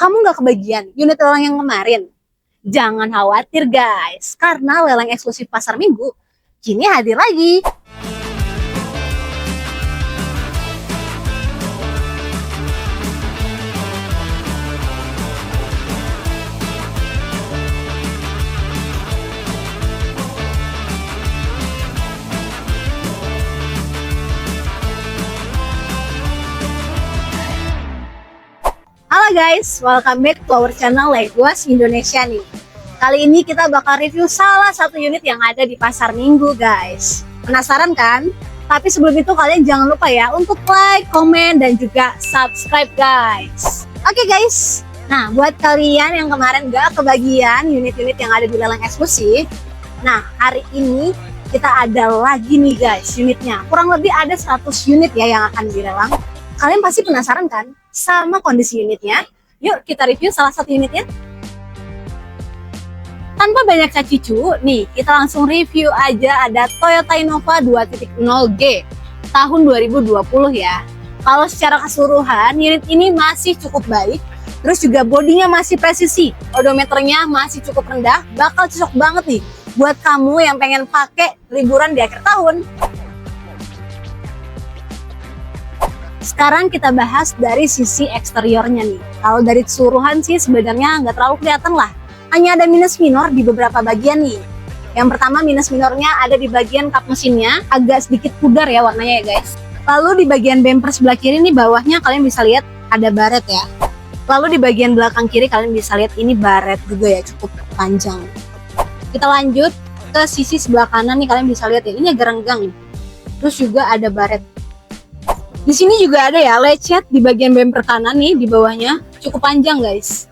kamu nggak kebagian unit lelang yang kemarin? Jangan khawatir guys, karena lelang eksklusif Pasar Minggu kini hadir lagi. Halo guys, welcome back to our channel Legoas Indonesia nih. Kali ini kita bakal review salah satu unit yang ada di Pasar Minggu guys. Penasaran kan? Tapi sebelum itu kalian jangan lupa ya untuk like, komen, dan juga subscribe guys. Oke guys, nah buat kalian yang kemarin gak kebagian unit-unit yang ada di lelang eksklusif, nah hari ini kita ada lagi nih guys unitnya. Kurang lebih ada 100 unit ya yang akan dilelang. Kalian pasti penasaran kan sama kondisi unitnya? Yuk kita review salah satu unitnya. Tanpa banyak cacicu, nih kita langsung review aja. Ada Toyota Innova 2.0G tahun 2020 ya. Kalau secara keseluruhan unit ini masih cukup baik. Terus juga bodinya masih presisi, odometernya masih cukup rendah. Bakal cocok banget nih buat kamu yang pengen pakai liburan di akhir tahun. Sekarang kita bahas dari sisi eksteriornya nih. Kalau dari keseluruhan sih sebenarnya nggak terlalu kelihatan lah. Hanya ada minus minor di beberapa bagian nih. Yang pertama minus minornya ada di bagian kap mesinnya, agak sedikit pudar ya warnanya ya guys. Lalu di bagian bumper sebelah kiri nih bawahnya kalian bisa lihat ada baret ya. Lalu di bagian belakang kiri kalian bisa lihat ini baret juga ya, cukup panjang. Kita lanjut ke sisi sebelah kanan nih, kalian bisa lihat ya, ini agak renggang nih. Terus juga ada baret. Di sini juga ada ya lecet di bagian bumper kanan nih, di bawahnya cukup panjang guys.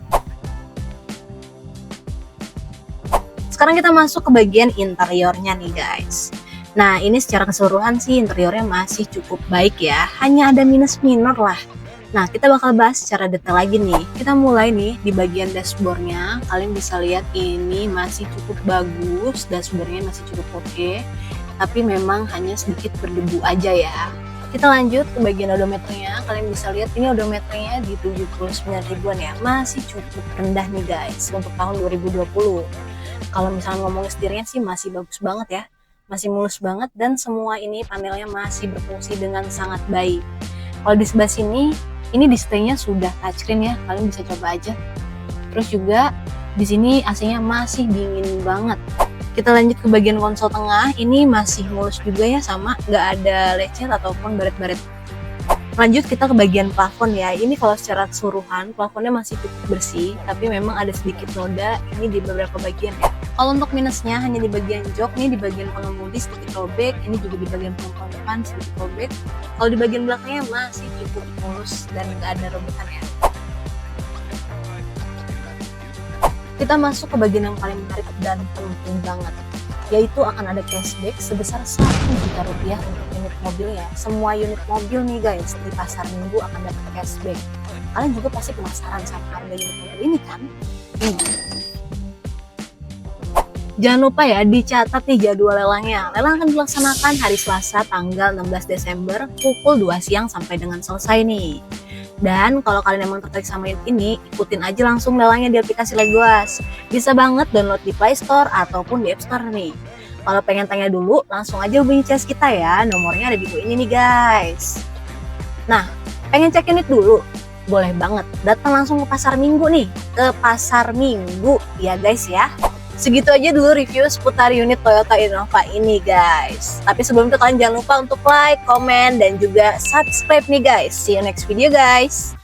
Sekarang kita masuk ke bagian interiornya nih guys. Nah ini secara keseluruhan sih interiornya masih cukup baik ya, hanya ada minus minor lah. Nah kita bakal bahas secara detail lagi nih. Kita mulai nih di bagian dashboardnya. Kalian bisa lihat ini masih cukup bagus, dashboardnya masih cukup oke. Tapi memang hanya sedikit berdebu aja ya. Kita lanjut ke bagian odometernya. Kalian bisa lihat ini odometernya di 79 ribuan ya. Masih cukup rendah nih guys untuk tahun 2020. Kalau misalnya ngomong setirnya sih masih bagus banget ya. Masih mulus banget dan semua ini panelnya masih berfungsi dengan sangat baik. Kalau di sebelah sini, ini displaynya sudah touchscreen ya. Kalian bisa coba aja. Terus juga di sini AC-nya masih dingin banget. Kita lanjut ke bagian konsol tengah, ini masih mulus juga ya, sama nggak ada lecet ataupun baret-baret. Lanjut kita ke bagian plafon ya, ini kalau secara keseluruhan plafonnya masih cukup bersih, tapi memang ada sedikit noda ini di beberapa bagian ya. Kalau untuk minusnya hanya di bagian jok, ini di bagian pengemudi sedikit robek, ini juga di bagian penumpang depan sedikit robek. Kalau di bagian belakangnya masih cukup mulus dan nggak ada robekan ya. Kita masuk ke bagian yang paling menarik dan penting banget, yaitu akan ada cashback sebesar 1 juta rupiah untuk unit mobilnya. Semua unit mobil nih guys di Pasar Minggu akan dapat cashback. Kalian juga pasti penasaran sama harga unit mobil ini kan? Jangan lupa ya dicatat nih jadwal lelangnya. Lelang akan dilaksanakan hari Selasa tanggal 16 Desember pukul 2 siang sampai dengan selesai nih. Dan kalau kalian emang tertarik sama unit ini, ikutin aja langsung lelangnya di aplikasi Legoas. Bisa banget download di Play Store ataupun di App Store nih. Kalau pengen tanya dulu, langsung aja hubungi CS kita ya. Nomornya ada di bawah ini nih guys. Nah, pengen cek unit dulu? Boleh banget, datang langsung ke Pasar Minggu nih. Ke Pasar Minggu ya guys ya. Segitu aja dulu review seputar unit Toyota Innova ini guys. Tapi sebelum itu kalian jangan lupa untuk like, komen, dan juga subscribe nih guys. See you next video guys.